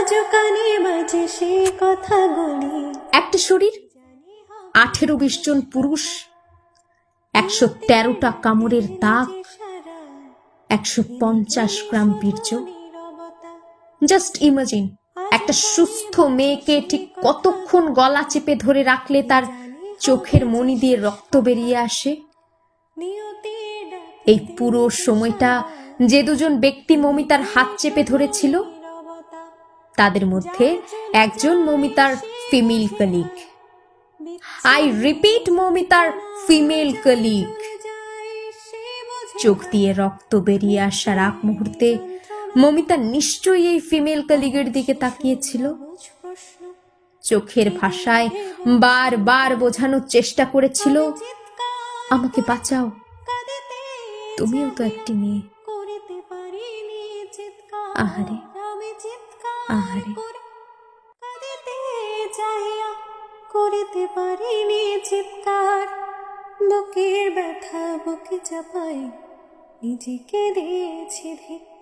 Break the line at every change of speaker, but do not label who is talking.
আজও কানে বাজে সে কথাগুলি।
একটা শরীর, 18-20 জন পুরুষ, 113টা কামড়ের দাগ, 150 গ্রাম বীর্য। জাস্ট ইমাজিন, একটা সুস্থ মেয়েকে ঠিক কতক্ষণ গলা চেপে ধরে রাখলে তার চোখের মণি দিয়ে রক্ত বেরিয়ে আসে। এই পুরো সময়টা যে দুজন ব্যক্তি মমিতার হাত চেপে ধরেছিল, তাদের মধ্যে একজন মমিতার ফিমেল কলিগ। আই রিপিট, মমিতার ফিমেল কলিগ। চোখ দিয়ে রক্ত বেরিয়ে আসার আগ মুহূর্তে মমিতা নিশ্চয়ই এই ফিমেল কলিগের দিকে তাকিয়েছিল। চোখের ভাষায় বারবার বোঝানোর চেষ্টা করেছিল, আমাকে বাঁচাও, তুমিও তো একটি মেয়ে। আহারে আহারে,
করিতে পারিনি চিৎকার। বুকের ব্যথা বুকে চাপাই নিজেকে দিয়েছি ধিক্কার।